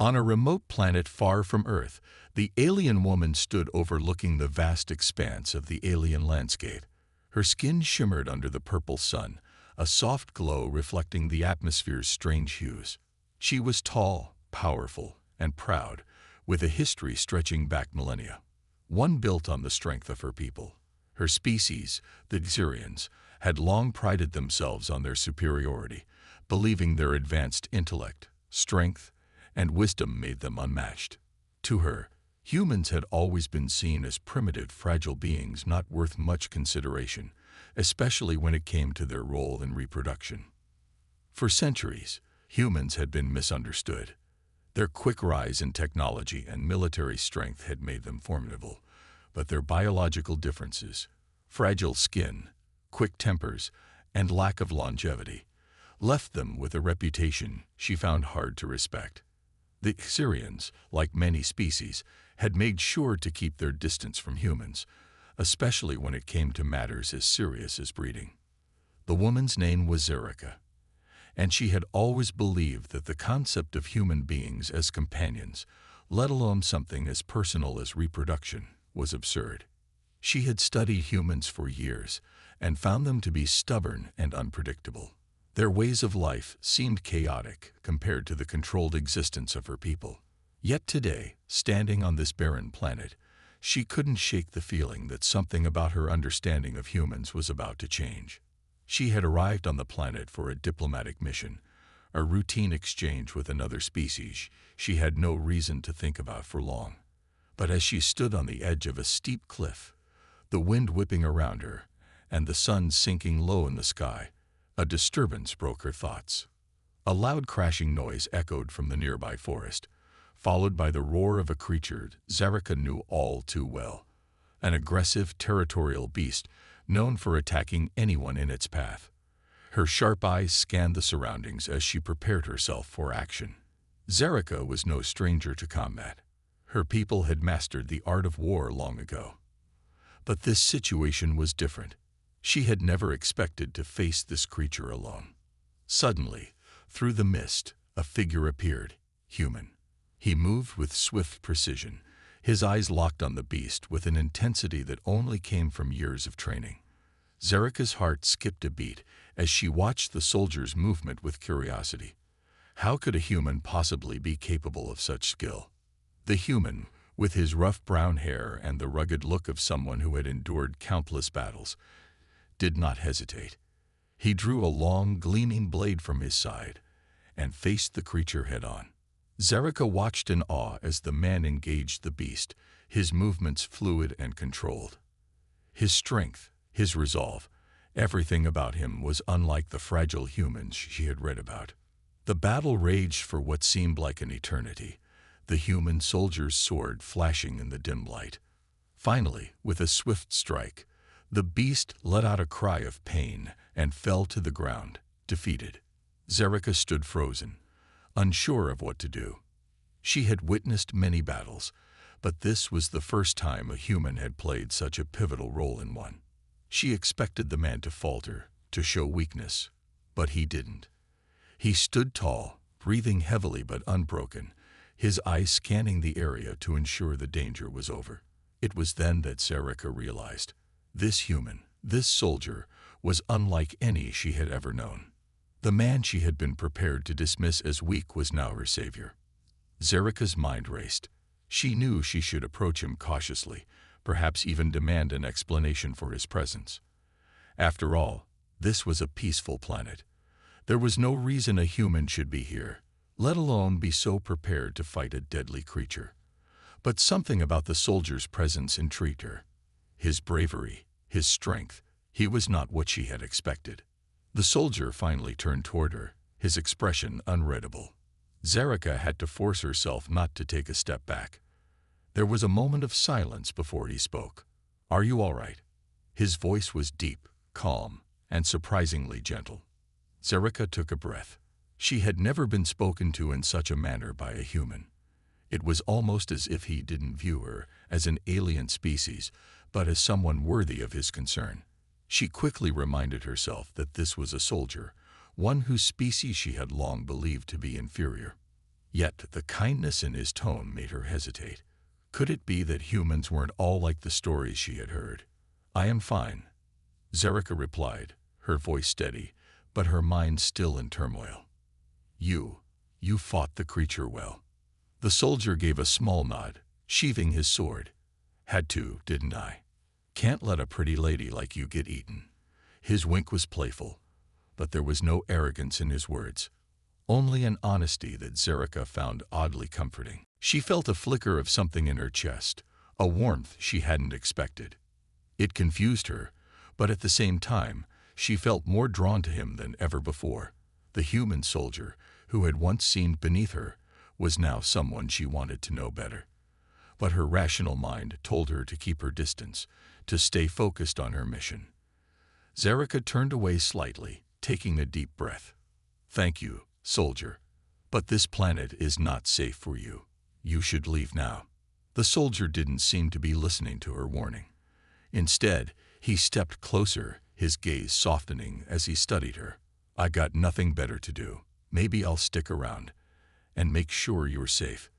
On a remote planet far from Earth, the alien woman stood overlooking the vast expanse of the alien landscape. Her skin shimmered under the purple sun, a soft glow reflecting the atmosphere's strange hues. She was tall, powerful, and proud, with a history stretching back millennia. One built on the strength of her people. Her species, the Xerians, had long prided themselves on their superiority, believing their advanced intellect, strength, and wisdom made them unmatched. To her, humans had always been seen as primitive, fragile beings not worth much consideration, especially when it came to their role in reproduction. For centuries, humans had been misunderstood. Their quick rise in technology and military strength had made them formidable, but their biological differences, fragile skin, quick tempers, and lack of longevity, left them with a reputation she found hard to respect. The Xerians, like many species, had made sure to keep their distance from humans, especially when it came to matters as serious as breeding. The woman's name was Zerika, and she had always believed that the concept of human beings as companions, let alone something as personal as reproduction, was absurd. She had studied humans for years and found them to be stubborn and unpredictable. Their ways of life seemed chaotic compared to the controlled existence of her people. Yet today, standing on this barren planet, she couldn't shake the feeling that something about her understanding of humans was about to change. She had arrived on the planet for a diplomatic mission, a routine exchange with another species she had no reason to think about for long. But as she stood on the edge of a steep cliff, the wind whipping around her and the sun sinking low in the sky, a disturbance broke her thoughts. A loud crashing noise echoed from the nearby forest, followed by the roar of a creature Zerika knew all too well, an aggressive, territorial beast known for attacking anyone in its path. Her sharp eyes scanned the surroundings as she prepared herself for action. Zerika was no stranger to combat. Her people had mastered the art of war long ago. But this situation was different. She had never expected to face this creature alone. Suddenly, through the mist, a figure appeared, human. He moved with swift precision, his eyes locked on the beast with an intensity that only came from years of training. Zerika's heart skipped a beat as she watched the soldier's movement with curiosity. How could a human possibly be capable of such skill? The human, with his rough brown hair and the rugged look of someone who had endured countless battles, did not hesitate. He drew a long, gleaming blade from his side and faced the creature head-on. Zerika watched in awe as the man engaged the beast, his movements fluid and controlled. His strength, his resolve, everything about him was unlike the fragile humans she had read about. The battle raged for what seemed like an eternity, the human soldier's sword flashing in the dim light. Finally, with a swift strike, the beast let out a cry of pain and fell to the ground, defeated. Zerika stood frozen, unsure of what to do. She had witnessed many battles, but this was the first time a human had played such a pivotal role in one. She expected the man to falter, to show weakness, but he didn't. He stood tall, breathing heavily but unbroken, his eyes scanning the area to ensure the danger was over. It was then that Zerika realized. This human, this soldier, was unlike any she had ever known. The man she had been prepared to dismiss as weak was now her savior. Zerika's mind raced. She knew she should approach him cautiously, perhaps even demand an explanation for his presence. After all, this was a peaceful planet. There was no reason a human should be here, let alone be so prepared to fight a deadly creature. But something about the soldier's presence intrigued her. His bravery, his strength, he was not what she had expected. The soldier finally turned toward her, his expression unreadable. Zerika had to force herself not to take a step back. There was a moment of silence before he spoke. "Are you all right?" His voice was deep, calm, and surprisingly gentle. Zerika took a breath. She had never been spoken to in such a manner by a human. It was almost as if he didn't view her as an alien species, but as someone worthy of his concern. She quickly reminded herself that this was a soldier, one whose species she had long believed to be inferior. Yet the kindness in his tone made her hesitate. Could it be that humans weren't all like the stories she had heard? "I am fine," Zerika replied, her voice steady, but her mind still in turmoil. You fought the creature well." The soldier gave a small nod, sheathing his sword. "Had to, didn't I? Can't let a pretty lady like you get eaten." His wink was playful, but there was no arrogance in his words, only an honesty that Zerika found oddly comforting. She felt a flicker of something in her chest, a warmth she hadn't expected. It confused her, but at the same time, she felt more drawn to him than ever before. The human soldier, who had once seemed beneath her, was now someone she wanted to know better. But her rational mind told her to keep her distance, to stay focused on her mission. Zerika turned away slightly, taking a deep breath. "Thank you, soldier. But this planet is not safe for you. You should leave now." The soldier didn't seem to be listening to her warning. Instead, he stepped closer, his gaze softening as he studied her. "I got nothing better to do. Maybe I'll stick around and make sure you're safe."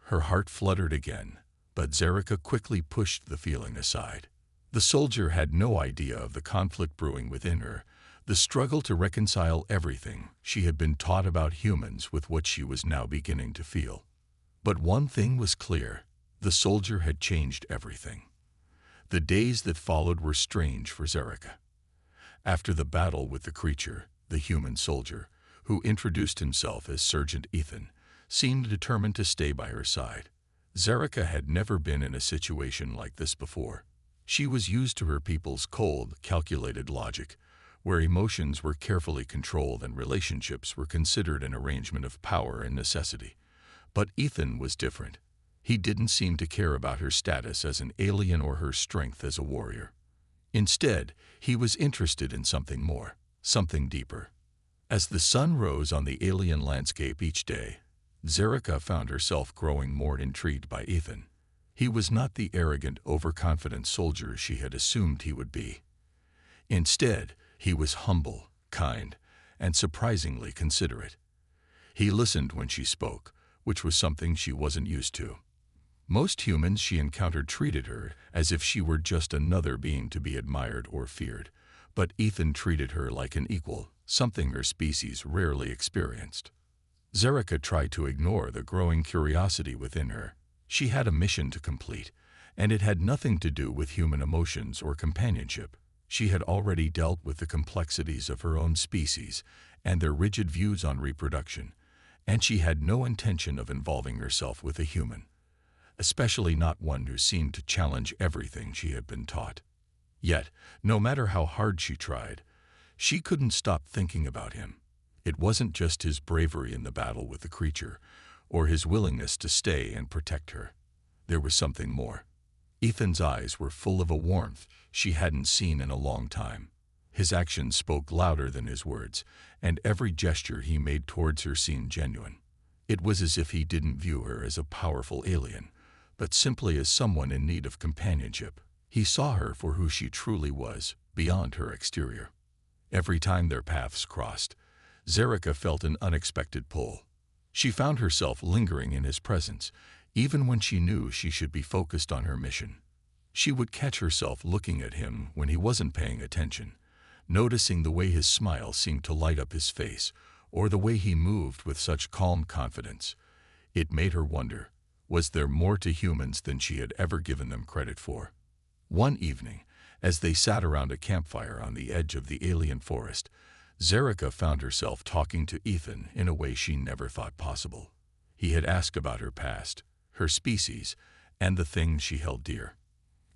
Her heart fluttered again, but Zerika quickly pushed the feeling aside. The soldier had no idea of the conflict brewing within her, the struggle to reconcile everything she had been taught about humans with what she was now beginning to feel. But one thing was clear: the soldier had changed everything. The days that followed were strange for Zerika. After the battle with the creature, the human soldier, who introduced himself as Sergeant Ethan, seemed determined to stay by her side. Zerika had never been in a situation like this before. She was used to her people's cold, calculated logic, where emotions were carefully controlled and relationships were considered an arrangement of power and necessity. But Ethan was different. He didn't seem to care about her status as an alien or her strength as a warrior. Instead, he was interested in something more, something deeper. As the sun rose on the alien landscape each day, Zerika found herself growing more intrigued by Ethan. He was not the arrogant, overconfident soldier she had assumed he would be. Instead, he was humble, kind, and surprisingly considerate. He listened when she spoke, which was something she wasn't used to. Most humans she encountered treated her as if she were just another being to be admired or feared, but Ethan treated her like an equal, something her species rarely experienced. Zerika tried to ignore the growing curiosity within her. She had a mission to complete, and it had nothing to do with human emotions or companionship. She had already dealt with the complexities of her own species and their rigid views on reproduction, and she had no intention of involving herself with a human, especially not one who seemed to challenge everything she had been taught. Yet, no matter how hard she tried, she couldn't stop thinking about him. It wasn't just his bravery in the battle with the creature, or his willingness to stay and protect her. There was something more. Ethan's eyes were full of a warmth she hadn't seen in a long time. His actions spoke louder than his words, and every gesture he made towards her seemed genuine. It was as if he didn't view her as a powerful alien, but simply as someone in need of companionship. He saw her for who she truly was, beyond her exterior. Every time their paths crossed, Zerika felt an unexpected pull. She found herself lingering in his presence, even when she knew she should be focused on her mission. She would catch herself looking at him when he wasn't paying attention, noticing the way his smile seemed to light up his face, or the way he moved with such calm confidence. It made her wonder, was there more to humans than she had ever given them credit for? One evening, as they sat around a campfire on the edge of the alien forest, Zerika found herself talking to Ethan in a way she never thought possible. He had asked about her past, her species, and the things she held dear.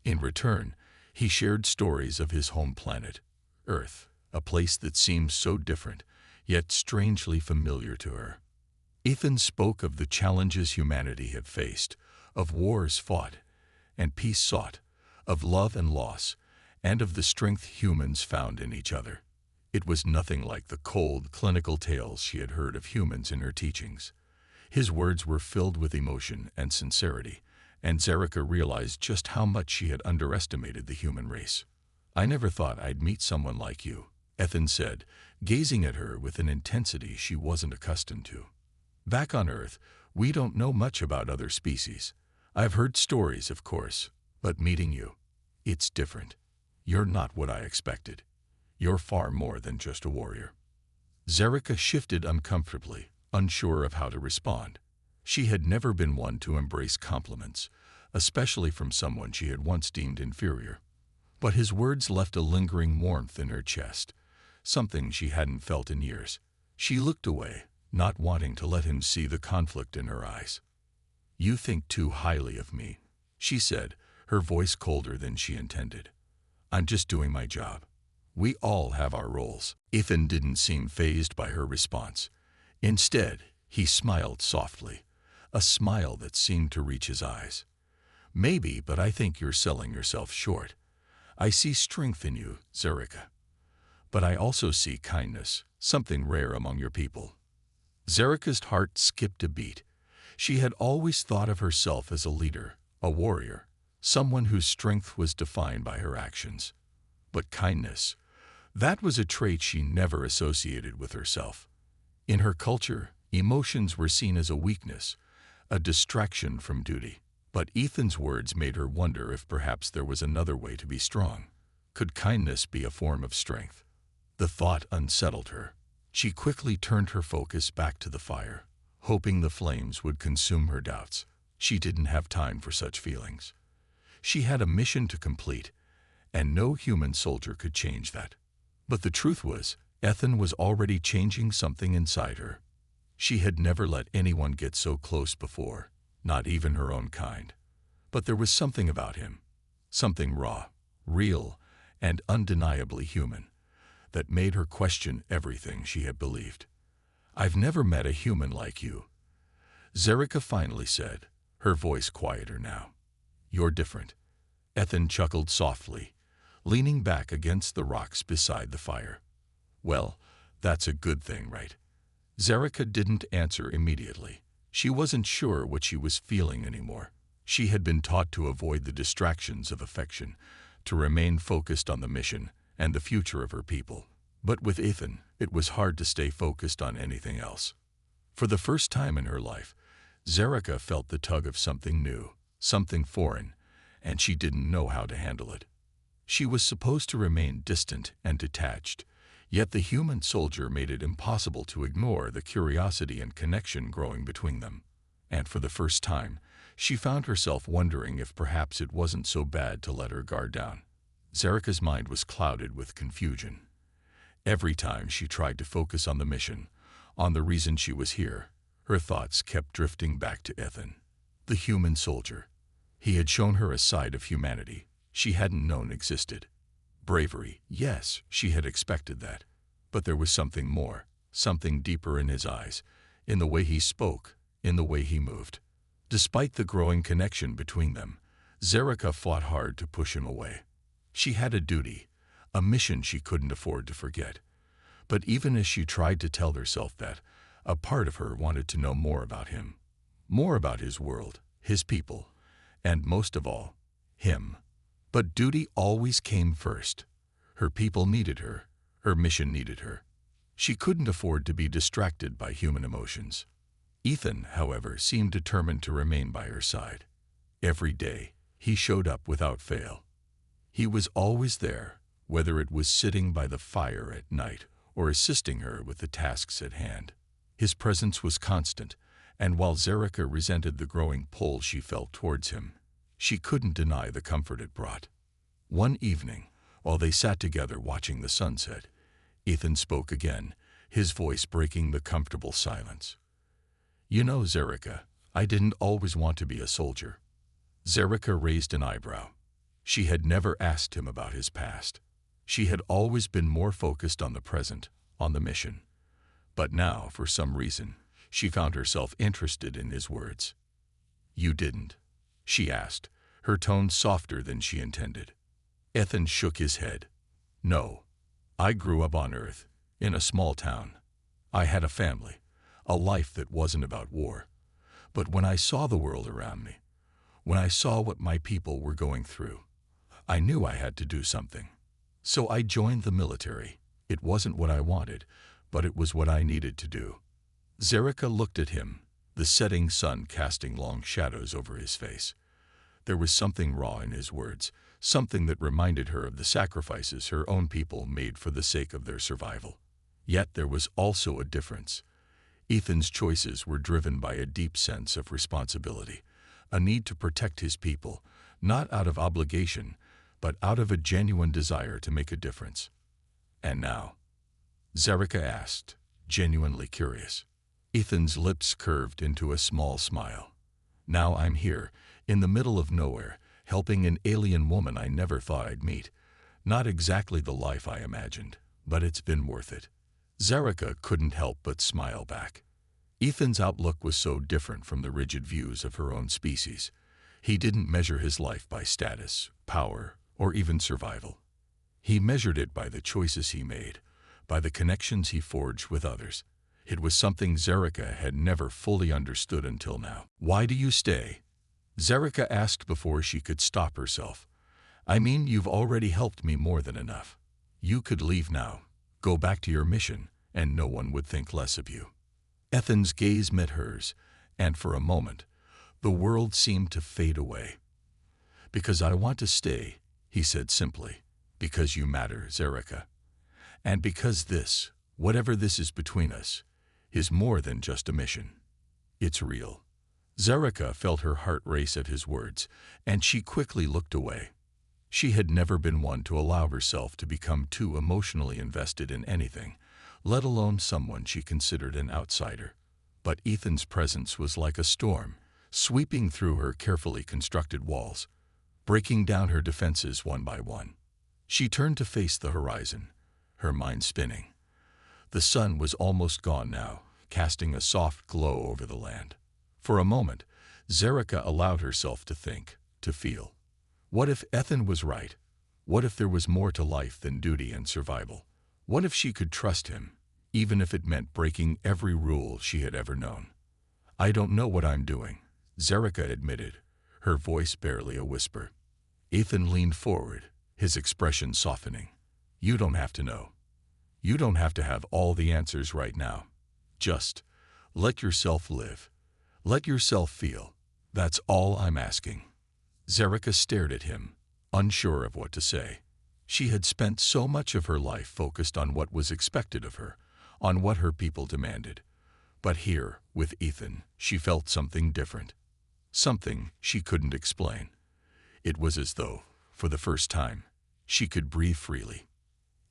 In return, he shared stories of his home planet, Earth, a place that seemed so different, yet strangely familiar to her. Ethan spoke of the challenges humanity had faced, of wars fought and peace sought, of love and loss, and of the strength humans found in each other. It was nothing like the cold, clinical tales she had heard of humans in her teachings. His words were filled with emotion and sincerity, and Zerika realized just how much she had underestimated the human race. "I never thought I'd meet someone like you," Ethan said, gazing at her with an intensity she wasn't accustomed to. Back on Earth, We don't know much about other species. I've heard stories, of course, but meeting you, it's different. You're not what I expected. You're far more than just a warrior." Zerika shifted uncomfortably, unsure of how to respond. She had never been one to embrace compliments, especially from someone she had once deemed inferior. But his words left a lingering warmth in her chest, something she hadn't felt in years. She looked away, not wanting to let him see the conflict in her eyes. "You think too highly of me," she said, her voice colder than she intended. "I'm just doing my job. We all have our roles." Ethan didn't seem fazed by her response. Instead, he smiled softly, a smile that seemed to reach his eyes. "Maybe, but I think you're selling yourself short. I see strength in you, Zerika. But I also see kindness, something rare among your people." Zerika's heart skipped a beat. She had always thought of herself as a leader, a warrior, someone whose strength was defined by her actions. But kindness, that was a trait she never associated with herself. In her culture, emotions were seen as a weakness, a distraction from duty. But Ethan's words made her wonder if perhaps there was another way to be strong. Could kindness be a form of strength? The thought unsettled her. She quickly turned her focus back to the fire, hoping the flames would consume her doubts. She didn't have time for such feelings. She had a mission to complete, and no human soldier could change that. But the truth was, Ethan was already changing something inside her. She had never let anyone get so close before, not even her own kind. But there was something about him, something raw, real, and undeniably human, that made her question everything she had believed. "I've never met a human like you," Zerika finally said, her voice quieter now. "You're different." Ethan chuckled softly, leaning back against the rocks beside the fire. "Well, that's a good thing, right?" Zerika didn't answer immediately. She wasn't sure what she was feeling anymore. She had been taught to avoid the distractions of affection, to remain focused on the mission and the future of her people. But with Ethan, it was hard to stay focused on anything else. For the first time in her life, Zerika felt the tug of something new, something foreign, and she didn't know how to handle it. She was supposed to remain distant and detached, yet the human soldier made it impossible to ignore the curiosity and connection growing between them. And for the first time, she found herself wondering if perhaps it wasn't so bad to let her guard down. Zerika's mind was clouded with confusion. Every time she tried to focus on the mission, on the reason she was here, her thoughts kept drifting back to Ethan, the human soldier. He had shown her a side of humanity she hadn't known existed. Bravery, yes, she had expected that. But there was something more, something deeper in his eyes, in the way he spoke, in the way he moved. Despite the growing connection between them, Zerika fought hard to push him away. She had a duty, a mission she couldn't afford to forget. But even as she tried to tell herself that, a part of her wanted to know more about him, more about his world, his people, and most of all, him. But duty always came first. Her people needed her. Her mission needed her. She couldn't afford to be distracted by human emotions. Ethan, however, seemed determined to remain by her side. Every day, he showed up without fail. He was always there, whether it was sitting by the fire at night or assisting her with the tasks at hand. His presence was constant, and while Zerika resented the growing pull she felt towards him, she couldn't deny the comfort it brought. One evening, while they sat together watching the sunset, Ethan spoke again, his voice breaking the comfortable silence. "You know, Zerika, I didn't always want to be a soldier." Zerika raised an eyebrow. She had never asked him about his past. She had always been more focused on the present, on the mission. But now, for some reason, she found herself interested in his words. "You didn't?" she asked, her tone softer than she intended. Ethan shook his head. "No. I grew up on Earth, in a small town. I had a family, a life that wasn't about war. But when I saw the world around me, when I saw what my people were going through, I knew I had to do something. So I joined the military. It wasn't what I wanted, but it was what I needed to do." Zerika looked at him, the setting sun casting long shadows over his face. There was something raw in his words, something that reminded her of the sacrifices her own people made for the sake of their survival. Yet there was also a difference. Ethan's choices were driven by a deep sense of responsibility, a need to protect his people, not out of obligation, but out of a genuine desire to make a difference. "And now?" Zerika asked, genuinely curious. Ethan's lips curved into a small smile. "Now I'm here, in the middle of nowhere, helping an alien woman I never thought I'd meet. Not exactly the life I imagined, but it's been worth it." Zerika couldn't help but smile back. Ethan's outlook was so different from the rigid views of her own species. He didn't measure his life by status, power, or even survival. He measured it by the choices he made, by the connections he forged with others. It was something Zerika had never fully understood until now. "Why do you stay?" Zerika asked before she could stop herself. "I mean, you've already helped me more than enough. You could leave now, go back to your mission, and no one would think less of you." Ethan's gaze met hers, and for a moment, the world seemed to fade away. "Because I want to stay," he said simply. "Because you matter, Zerika. And because this, whatever this is between us, is more than just a mission. It's real." Zerika felt her heart race at his words, and she quickly looked away. She had never been one to allow herself to become too emotionally invested in anything, let alone someone she considered an outsider. But Ethan's presence was like a storm, sweeping through her carefully constructed walls, breaking down her defenses one by one. She turned to face the horizon, her mind spinning. The sun was almost gone now, casting a soft glow over the land. For a moment, Zerika allowed herself to think, to feel. What if Ethan was right? What if there was more to life than duty and survival? What if she could trust him, even if it meant breaking every rule she had ever known? "I don't know what I'm doing," Zerika admitted, her voice barely a whisper. Ethan leaned forward, his expression softening. "You don't have to know. You don't have to have all the answers right now. Just let yourself live. Let yourself feel. That's all I'm asking." Zerika stared at him, unsure of what to say. She had spent so much of her life focused on what was expected of her, on what her people demanded. But here, with Ethan, she felt something different. Something she couldn't explain. It was as though, for the first time, she could breathe freely.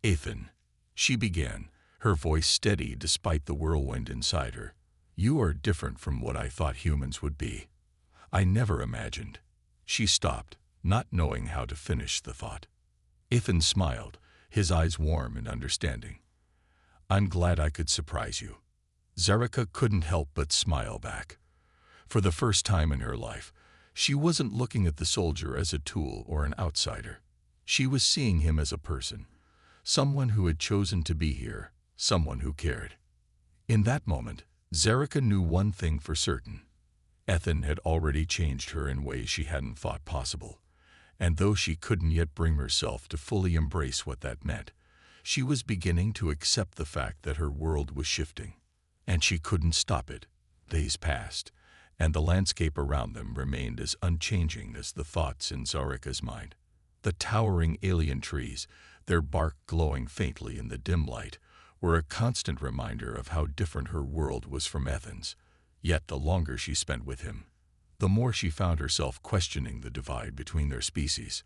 "Ethan," she began, her voice steady despite the whirlwind inside her. "You are different from what I thought humans would be. I never imagined." She stopped, not knowing how to finish the thought. Ethan smiled, his eyes warm and understanding. "I'm glad I could surprise you." Zerika couldn't help but smile back. For the first time in her life, she wasn't looking at the soldier as a tool or an outsider. She was seeing him as a person, someone who had chosen to be here, someone who cared. In that moment, Zerika knew one thing for certain. Ethan had already changed her in ways she hadn't thought possible, and though she couldn't yet bring herself to fully embrace what that meant, she was beginning to accept the fact that her world was shifting. And she couldn't stop it. Days passed, and the landscape around them remained as unchanging as the thoughts in Zerika's mind. The towering alien trees, their bark glowing faintly in the dim light, were a constant reminder of how different her world was from Ethan's. Yet the longer she spent with him, the more she found herself questioning the divide between their species.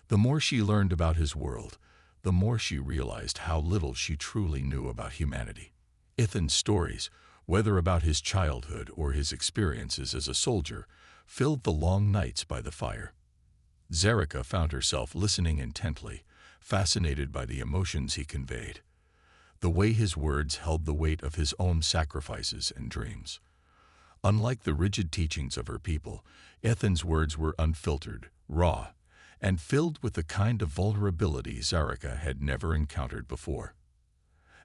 The more she learned about his world, the more she realized how little she truly knew about humanity. Ethan's stories, whether about his childhood or his experiences as a soldier, filled the long nights by the fire. Zerika found herself listening intently, fascinated by the emotions he conveyed, the way his words held the weight of his own sacrifices and dreams. Unlike the rigid teachings of her people, Ethan's words were unfiltered, raw, and filled with the kind of vulnerability Zerika had never encountered before.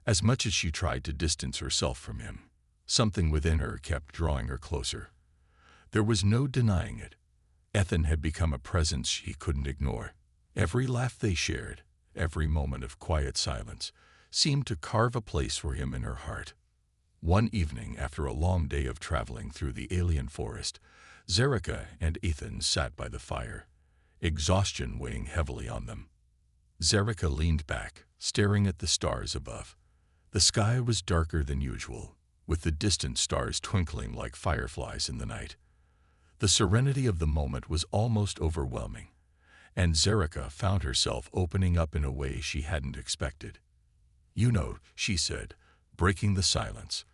As much as she tried to distance herself from him, something within her kept drawing her closer. There was no denying it. Ethan had become a presence she couldn't ignore. Every laugh they shared, every moment of quiet silence, seemed to carve a place for him in her heart. One evening, after a long day of traveling through the alien forest, Zerika and Ethan sat by the fire, exhaustion weighing heavily on them. Zerika leaned back, staring at the stars above. The sky was darker than usual, with the distant stars twinkling like fireflies in the night. The serenity of the moment was almost overwhelming, and Zerika found herself opening up in a way she hadn't expected. "You know," she said, breaking the silence,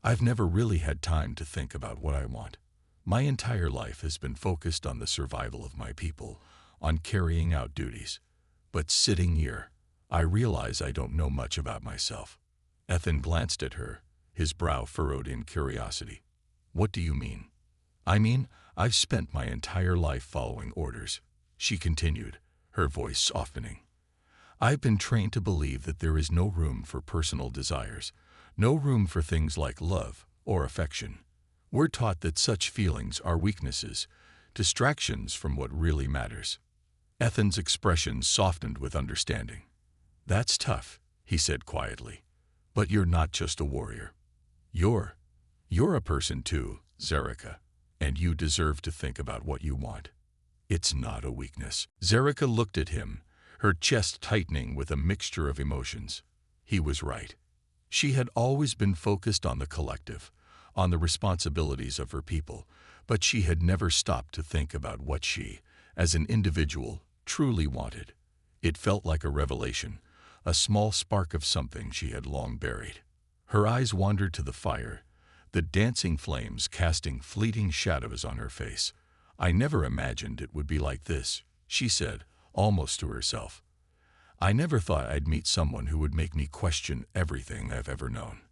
"I've never really had time to think about what I want. My entire life has been focused on the survival of my people, on carrying out duties. But sitting here, I realize I don't know much about myself." Ethan glanced at her, his brow furrowed in curiosity. "What do you mean?" "I mean, I've spent my entire life following orders," she continued, her voice softening. "I've been trained to believe that there is no room for personal desires, no room for things like love or affection. We're taught that such feelings are weaknesses, distractions from what really matters." Ethan's expression softened with understanding. "That's tough," he said quietly. "But you're not just a warrior. You're a person too, Zerika, and you deserve to think about what you want. It's not a weakness." Zerika looked at him, her chest tightening with a mixture of emotions. He was right. She had always been focused on the collective, on the responsibilities of her people, but she had never stopped to think about what she, as an individual, truly wanted. It felt like a revelation, a small spark of something she had long buried. Her eyes wandered to the fire, the dancing flames casting fleeting shadows on her face. "I never imagined it would be like this," she said, almost to herself. "I never thought I'd meet someone who would make me question everything I've ever known."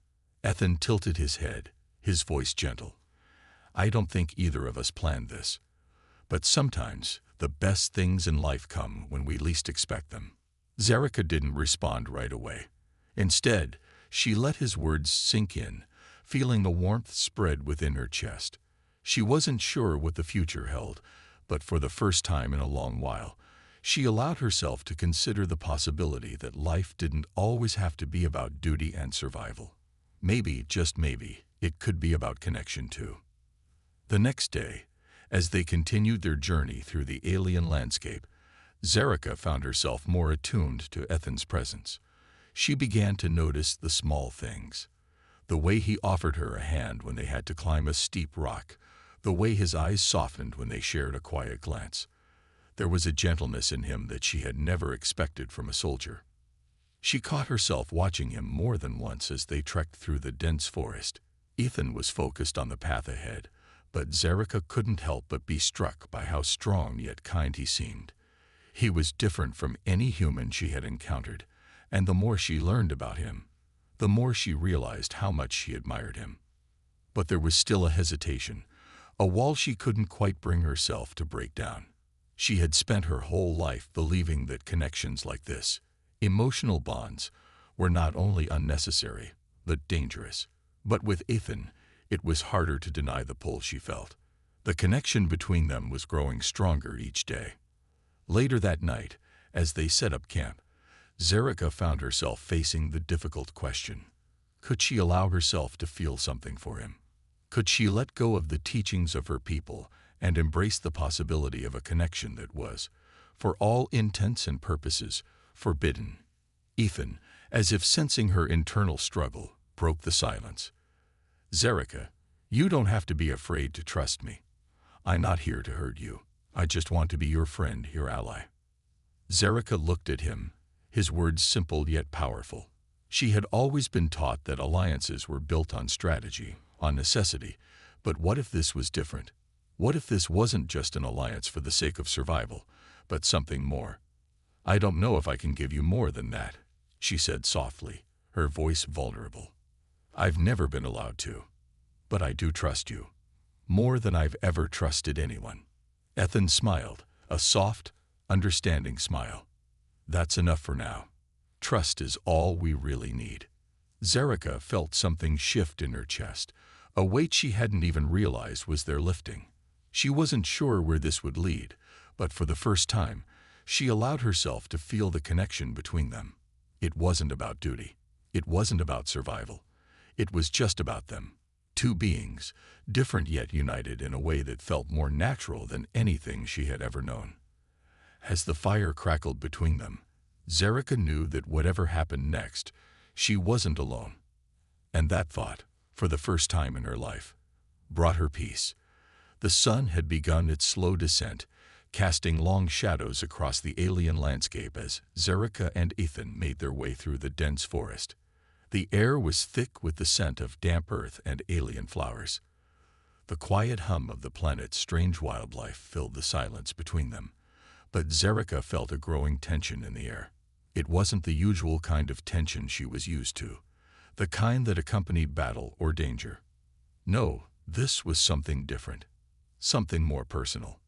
Ethan tilted his head, his voice gentle. "I don't think either of us planned this. But sometimes the best things in life come when we least expect them." Zerika didn't respond right away. Instead, she let his words sink in, feeling the warmth spread within her chest. She wasn't sure what the future held, but for the first time in a long while, she allowed herself to consider the possibility that life didn't always have to be about duty and survival. Maybe, just maybe, it could be about connection too. The next day, as they continued their journey through the alien landscape, Zerika found herself more attuned to Ethan's presence. She began to notice the small things. The way he offered her a hand when they had to climb a steep rock, the way his eyes softened when they shared a quiet glance. There was a gentleness in him that she had never expected from a soldier. She caught herself watching him more than once as they trekked through the dense forest. Ethan was focused on the path ahead, but Zerika couldn't help but be struck by how strong yet kind he seemed. He was different from any human she had encountered, and the more she learned about him, the more she realized how much she admired him. But there was still a hesitation, a wall she couldn't quite bring herself to break down. She had spent her whole life believing that connections like this, emotional bonds, were not only unnecessary, but dangerous. But with Ethan, it was harder to deny the pull she felt. The connection between them was growing stronger each day. Later that night, as they set up camp, Zerika found herself facing the difficult question. Could she allow herself to feel something for him? Could she let go of the teachings of her people and embrace the possibility of a connection that was, for all intents and purposes, forbidden? Ethan, as if sensing her internal struggle, broke the silence. "Zerika, you don't have to be afraid to trust me. I'm not here to hurt you. I just want to be your friend, your ally." Zerika looked at him, his words simple yet powerful. She had always been taught that alliances were built on strategy, on necessity, but what if this was different? What if this wasn't just an alliance for the sake of survival, but something more? "I don't know if I can give you more than that," she said softly, her voice vulnerable. "I've never been allowed to. But I do trust you, more than I've ever trusted anyone." Ethan smiled, a soft, understanding smile. "That's enough for now. Trust is all we really need." Zerika felt something shift in her chest, a weight she hadn't even realized was there lifting. She wasn't sure where this would lead, but for the first time, she allowed herself to feel the connection between them. It wasn't about duty. It wasn't about survival. It was just about them. Two beings, different yet united in a way that felt more natural than anything she had ever known. As the fire crackled between them, Zerika knew that whatever happened next, she wasn't alone. And that thought, for the first time in her life, brought her peace. The sun had begun its slow descent, casting long shadows across the alien landscape as Zerika and Ethan made their way through the dense forest. The air was thick with the scent of damp earth and alien flowers. The quiet hum of the planet's strange wildlife filled the silence between them, but Zerika felt a growing tension in the air. It wasn't the usual kind of tension she was used to, the kind that accompanied battle or danger. No, this was something different, something more personal.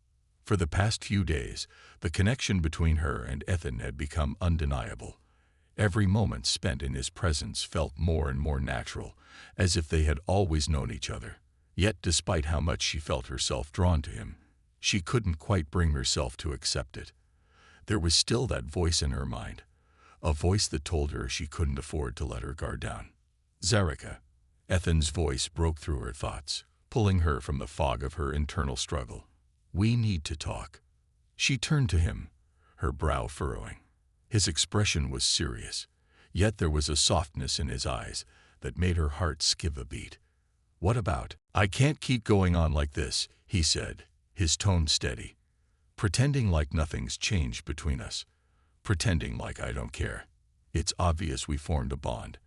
For the past few days, the connection between her and Ethan had become undeniable. Every moment spent in his presence felt more and more natural, as if they had always known each other. Yet despite how much she felt herself drawn to him, she couldn't quite bring herself to accept it. There was still that voice in her mind, a voice that told her she couldn't afford to let her guard down. Zerika. Ethan's voice broke through her thoughts, pulling her from the fog of her internal struggle. We need to talk. She turned to him, her brow furrowing. His expression was serious, yet there was a softness in his eyes that made her heart skip a beat. What about? I can't keep going on like this, he said, his tone steady. Pretending like nothing's changed between us. Pretending like I don't care. It's obvious we formed a bond,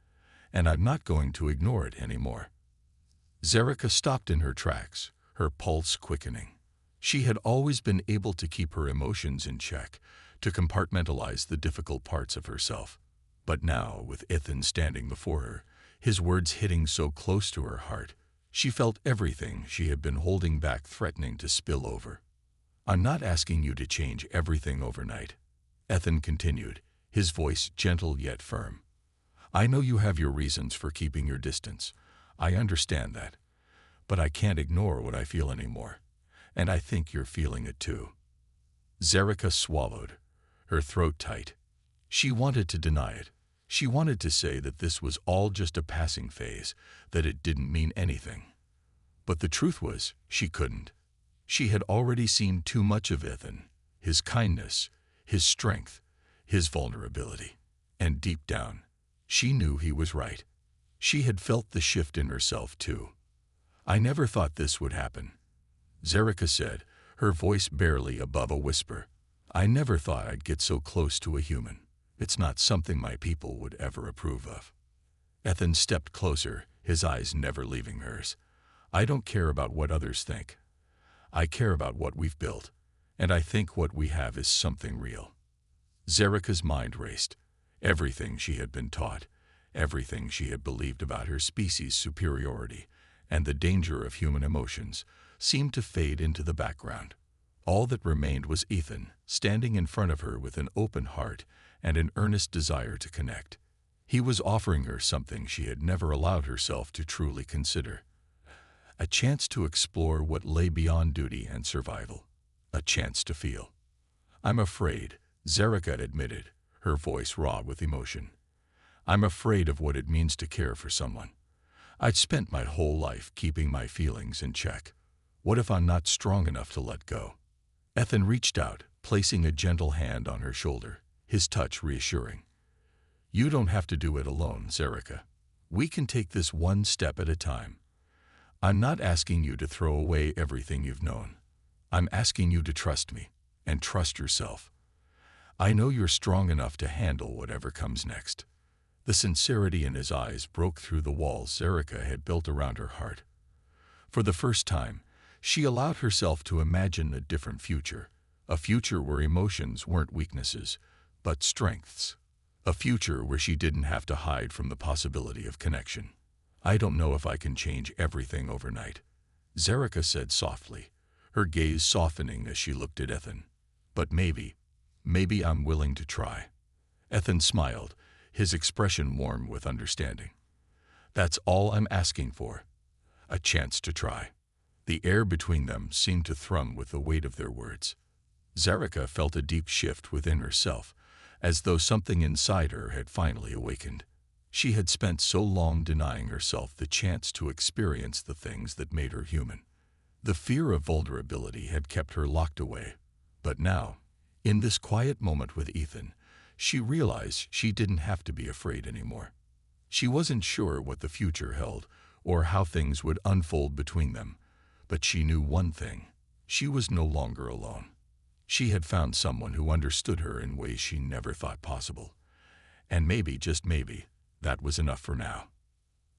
and I'm not going to ignore it anymore. Zerika stopped in her tracks, her pulse quickening. She had always been able to keep her emotions in check, to compartmentalize the difficult parts of herself. But now, with Ethan standing before her, his words hitting so close to her heart, she felt everything she had been holding back threatening to spill over. I'm not asking you to change everything overnight, Ethan continued, his voice gentle yet firm. I know you have your reasons for keeping your distance. I understand that. But I can't ignore what I feel anymore. And I think you're feeling it too. Zerika swallowed, her throat tight. She wanted to deny it. She wanted to say that this was all just a passing phase, that it didn't mean anything. But the truth was, she couldn't. She had already seen too much of Ethan, his kindness, his strength, his vulnerability. And deep down, she knew he was right. She had felt the shift in herself too. I never thought this would happen, Zerika said, her voice barely above a whisper. I never thought I'd get so close to a human. It's not something my people would ever approve of. Ethan stepped closer, his eyes never leaving hers. I don't care about what others think. I care about what we've built, and I think what we have is something real. Zerika's mind raced. Everything she had been taught, everything she had believed about her species' superiority and the danger of human emotions seemed to fade into the background. All that remained was Ethan, standing in front of her with an open heart and an earnest desire to connect. He was offering her something she had never allowed herself to truly consider. A chance to explore what lay beyond duty and survival. A chance to feel. I'm afraid, Zerika admitted, her voice raw with emotion. I'm afraid of what it means to care for someone. I'd spent my whole life keeping my feelings in check. What if I'm not strong enough to let go? Ethan reached out, placing a gentle hand on her shoulder, his touch reassuring. You don't have to do it alone, Zerika. We can take this one step at a time. I'm not asking you to throw away everything you've known. I'm asking you to trust me, and trust yourself. I know you're strong enough to handle whatever comes next. The sincerity in his eyes broke through the walls Zerika had built around her heart. For the first time, she allowed herself to imagine a different future, a future where emotions weren't weaknesses, but strengths. A future where she didn't have to hide from the possibility of connection. I don't know if I can change everything overnight, Zerika said softly, her gaze softening as she looked at Ethan. But maybe I'm willing to try. Ethan smiled, his expression warm with understanding. That's all I'm asking for. A chance to try. The air between them seemed to thrum with the weight of their words. Zerika felt a deep shift within herself, as though something inside her had finally awakened. She had spent so long denying herself the chance to experience the things that made her human. The fear of vulnerability had kept her locked away. But now, in this quiet moment with Ethan, she realized she didn't have to be afraid anymore. She wasn't sure what the future held or how things would unfold between them, but she knew one thing: she was no longer alone. She had found someone who understood her in ways she never thought possible. And maybe, just maybe, that was enough for now.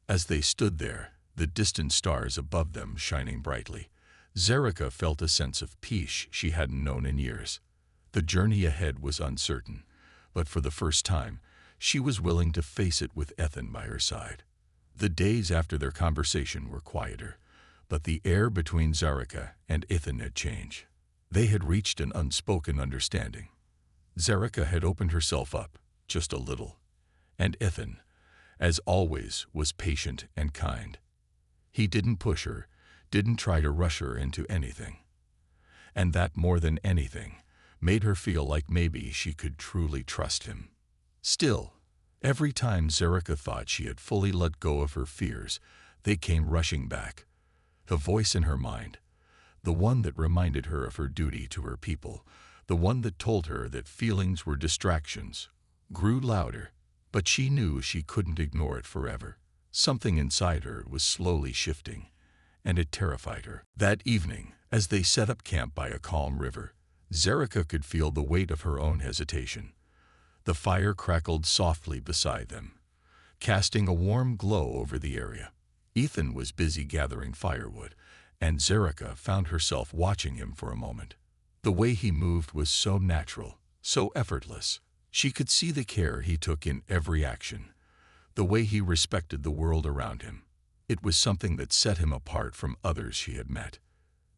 As they stood there, the distant stars above them shining brightly, Zerika felt a sense of peace she hadn't known in years. The journey ahead was uncertain, but for the first time, she was willing to face it with Ethan by her side. The days after their conversation were quieter, but the air between Zerika and Ethan had changed. They had reached an unspoken understanding. Zerika had opened herself up, just a little, and Ethan, as always, was patient and kind. He didn't push her, didn't try to rush her into anything. And that, more than anything, made her feel like maybe she could truly trust him. Still, every time Zerika thought she had fully let go of her fears, they came rushing back. The voice in her mind, the one that reminded her of her duty to her people, the one that told her that feelings were distractions, grew louder, but she knew she couldn't ignore it forever. Something inside her was slowly shifting, and it terrified her. That evening, as they set up camp by a calm river, Zerika could feel the weight of her own hesitation. The fire crackled softly beside them, casting a warm glow over the area. Ethan was busy gathering firewood, and Zerika found herself watching him for a moment. The way he moved was so natural, so effortless. She could see the care he took in every action, the way he respected the world around him. It was something that set him apart from others she had met.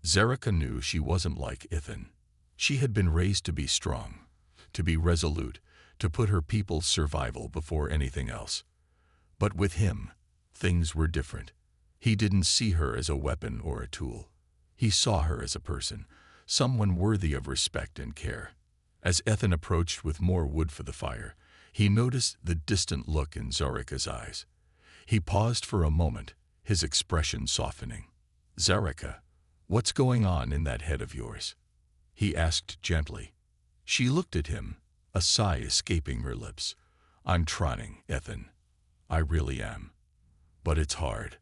Zerika knew she wasn't like Ethan. She had been raised to be strong, to be resolute, to put her people's survival before anything else. But with him, things were different. He didn't see her as a weapon or a tool. He saw her as a person, someone worthy of respect and care. As Ethan approached with more wood for the fire, he noticed the distant look in Zerika's eyes. He paused for a moment, his expression softening. "Zerika, what's going on in that head of yours?" he asked gently. She looked at him, a sigh escaping her lips. "I'm trying, Ethan. I really am. But it's hard.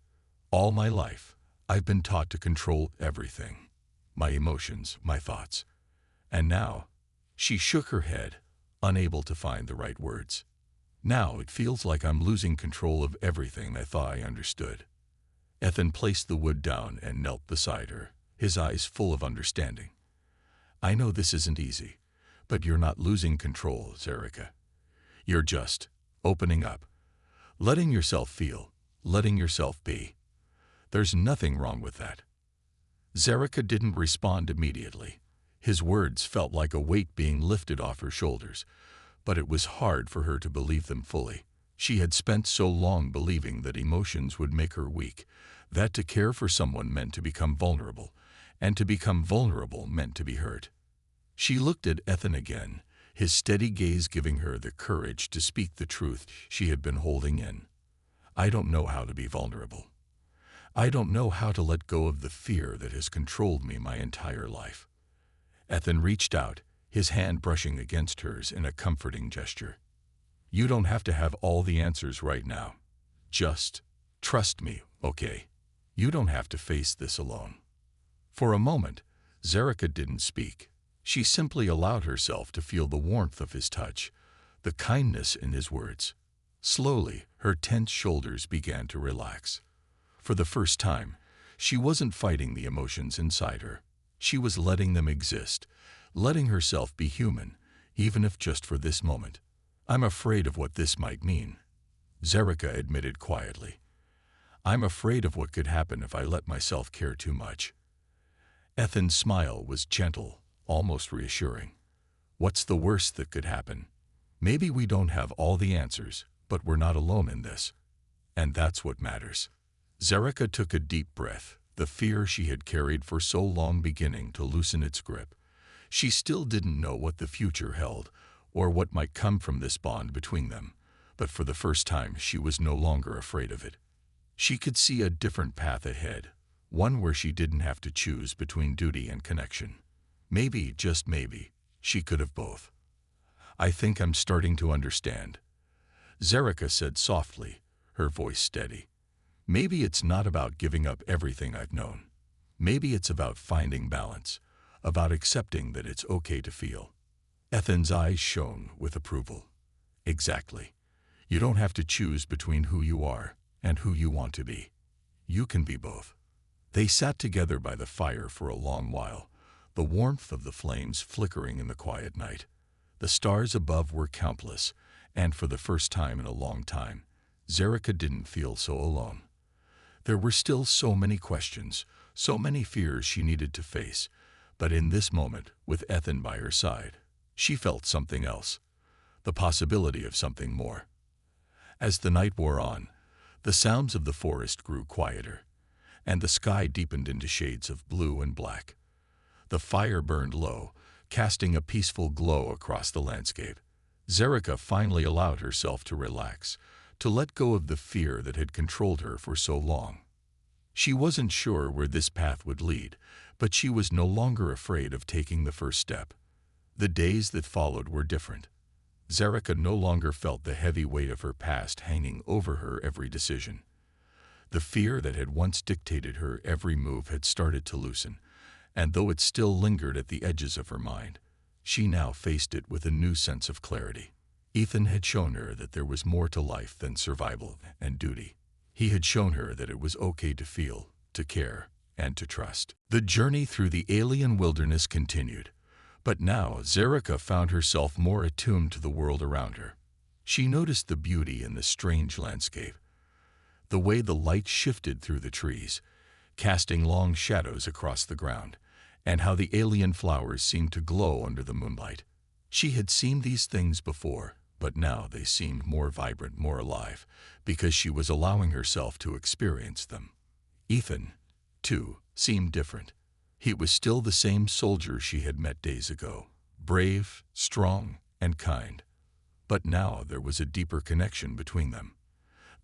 All my life, I've been taught to control everything. My emotions, my thoughts. And now," she shook her head, unable to find the right words. "Now it feels like I'm losing control of everything I thought I understood." Ethan placed the wood down and knelt beside her, his eyes full of understanding. "I know this isn't easy, but you're not losing control, Zerika. You're just opening up, letting yourself feel, letting yourself be. There's nothing wrong with that." Zerika didn't respond immediately. His words felt like a weight being lifted off her shoulders, but it was hard for her to believe them fully. She had spent so long believing that emotions would make her weak, that to care for someone meant to become vulnerable, and to become vulnerable meant to be hurt. She looked at Ethan again, his steady gaze giving her the courage to speak the truth she had been holding in. "I don't know how to be vulnerable. I don't know how to let go of the fear that has controlled me my entire life." Ethan reached out, his hand brushing against hers in a comforting gesture. "You don't have to have all the answers right now. Just trust me, okay? You don't have to face this alone." For a moment, Zerika didn't speak. She simply allowed herself to feel the warmth of his touch, the kindness in his words. Slowly, her tense shoulders began to relax. For the first time, she wasn't fighting the emotions inside her. She was letting them exist, letting herself be human, even if just for this moment. "I'm afraid of what this might mean," Zerika admitted quietly. "I'm afraid of what could happen if I let myself care too much." Ethan's smile was gentle, almost reassuring. "What's the worst that could happen? Maybe we don't have all the answers, but we're not alone in this. And that's what matters." Zerika took a deep breath, the fear she had carried for so long beginning to loosen its grip. She still didn't know what the future held, or what might come from this bond between them, but for the first time she was no longer afraid of it. She could see a different path ahead, one where she didn't have to choose between duty and connection. Maybe, just maybe, she could have both. "I think I'm starting to understand," Zerika said softly, her voice steady. "Maybe it's not about giving up everything I've known. Maybe it's about finding balance, about accepting that it's okay to feel." Ethan's eyes shone with approval. "Exactly. You don't have to choose between who you are and who you want to be. You can be both." They sat together by the fire for a long while, the warmth of the flames flickering in the quiet night. The stars above were countless, and for the first time in a long time, Zerika didn't feel so alone. There were still so many questions, so many fears she needed to face, but in this moment, with Ethan by her side, she felt something else, the possibility of something more. As the night wore on, the sounds of the forest grew quieter, and the sky deepened into shades of blue and black. The fire burned low, casting a peaceful glow across the landscape. Zerika finally allowed herself to relax, to let go of the fear that had controlled her for so long. She wasn't sure where this path would lead, but she was no longer afraid of taking the first step. The days that followed were different. Zerika no longer felt the heavy weight of her past hanging over her every decision. The fear that had once dictated her every move had started to loosen, and though it still lingered at the edges of her mind, she now faced it with a new sense of clarity. Ethan had shown her that there was more to life than survival and duty. He had shown her that it was okay to feel, to care, and to trust. The journey through the alien wilderness continued, but now Zerika found herself more attuned to the world around her. She noticed the beauty in the strange landscape, the way the light shifted through the trees, casting long shadows across the ground, and how the alien flowers seemed to glow under the moonlight. She had seen these things before, but now they seemed more vibrant, more alive, because she was allowing herself to experience them. Ethan, too, seemed different. He was still the same soldier she had met days ago, brave, strong, and kind. But now there was a deeper connection between them.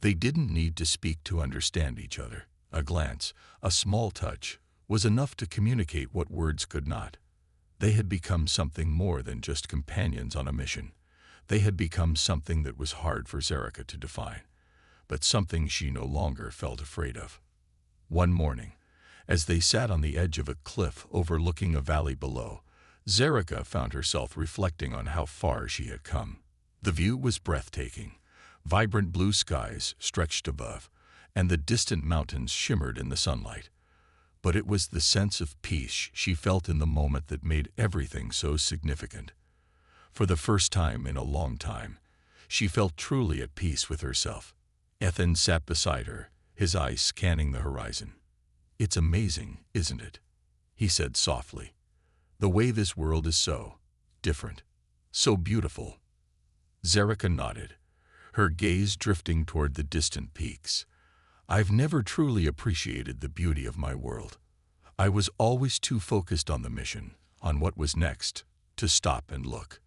They didn't need to speak to understand each other. A glance, a small touch, was enough to communicate what words could not. They had become something more than just companions on a mission. They had become something that was hard for Zerika to define, but something she no longer felt afraid of. One morning, as they sat on the edge of a cliff overlooking a valley below, Zerika found herself reflecting on how far she had come. The view was breathtaking. Vibrant blue skies stretched above, and the distant mountains shimmered in the sunlight. But it was the sense of peace she felt in the moment that made everything so significant. For the first time in a long time, she felt truly at peace with herself. Ethan sat beside her, his eyes scanning the horizon. "It's amazing, isn't it?" he said softly. "The way this world is so different, so beautiful." Zerika nodded, her gaze drifting toward the distant peaks. "I've never truly appreciated the beauty of my world. I was always too focused on the mission, on what was next, to stop and look."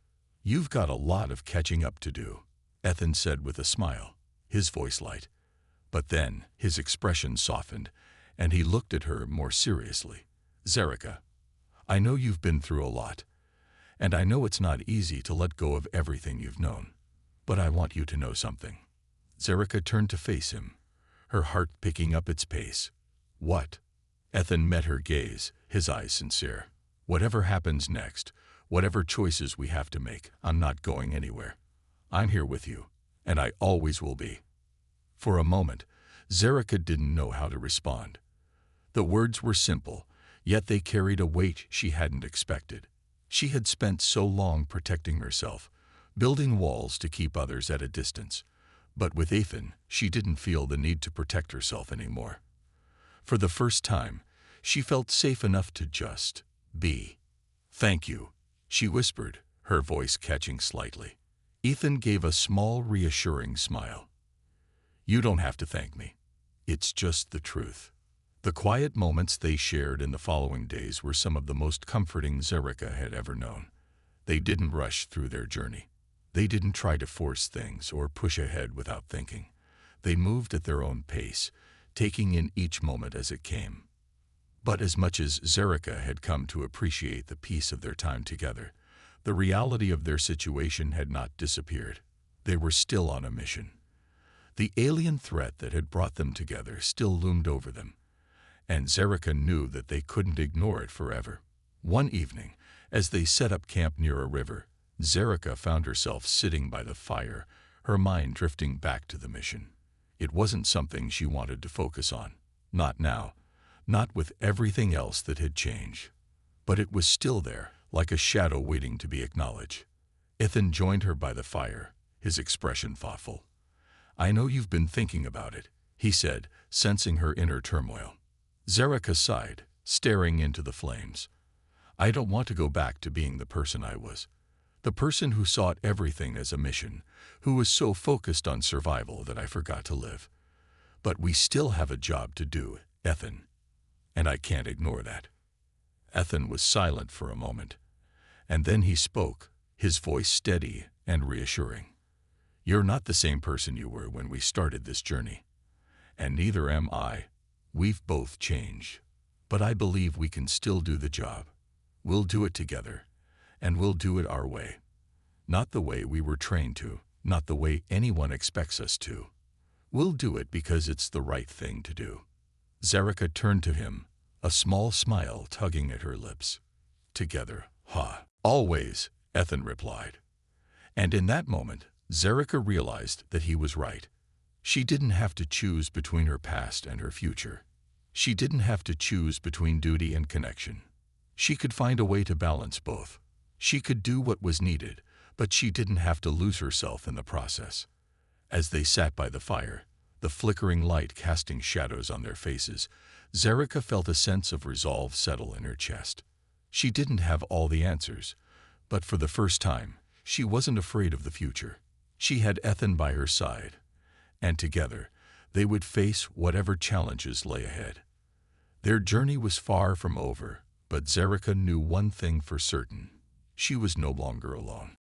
"You've got a lot of catching up to do," Ethan said with a smile, his voice light. But then his expression softened, and he looked at her more seriously. "Zerika, I know you've been through a lot, and I know it's not easy to let go of everything you've known. But I want you to know something." Zerika turned to face him, her heart picking up its pace. "What?" Ethan met her gaze, his eyes sincere. "Whatever happens next, whatever choices we have to make, I'm not going anywhere. I'm here with you, and I always will be." For a moment, Zerika didn't know how to respond. The words were simple, yet they carried a weight she hadn't expected. She had spent so long protecting herself, building walls to keep others at a distance. But with Ethan, she didn't feel the need to protect herself anymore. For the first time, she felt safe enough to just be. "Thank you," she whispered, her voice catching slightly. Ethan gave a small, reassuring smile. "You don't have to thank me. It's just the truth." The quiet moments they shared in the following days were some of the most comforting Zerika had ever known. They didn't rush through their journey. They didn't try to force things or push ahead without thinking. They moved at their own pace, taking in each moment as it came. But as much as Zerika had come to appreciate the peace of their time together, the reality of their situation had not disappeared. They were still on a mission. The alien threat that had brought them together still loomed over them, and Zerika knew that they couldn't ignore it forever. One evening, as they set up camp near a river, Zerika found herself sitting by the fire, her mind drifting back to the mission. It wasn't something she wanted to focus on. Not now. Not with everything else that had changed. But it was still there, like a shadow waiting to be acknowledged. Ethan joined her by the fire, his expression thoughtful. "I know you've been thinking about it," he said, sensing her inner turmoil. Zerika sighed, staring into the flames. "I don't want to go back to being the person I was. The person who sought everything as a mission, who was so focused on survival that I forgot to live. But we still have a job to do, Ethan. And I can't ignore that." Ethan was silent for a moment, and then he spoke, his voice steady and reassuring. "You're not the same person you were when we started this journey. And neither am I. We've both changed. But I believe we can still do the job. We'll do it together, and we'll do it our way. Not the way we were trained to, not the way anyone expects us to. We'll do it because it's the right thing to do." Zerika turned to him, a small smile tugging at her lips. "Together, ha." "Always," Ethan replied. And in that moment, Zerika realized that he was right. She didn't have to choose between her past and her future. She didn't have to choose between duty and connection. She could find a way to balance both. She could do what was needed, but she didn't have to lose herself in the process. As they sat by the fire, the flickering light casting shadows on their faces, Zerika felt a sense of resolve settle in her chest. She didn't have all the answers, but for the first time, she wasn't afraid of the future. She had Ethan by her side, and together, they would face whatever challenges lay ahead. Their journey was far from over, but Zerika knew one thing for certain. She was no longer alone.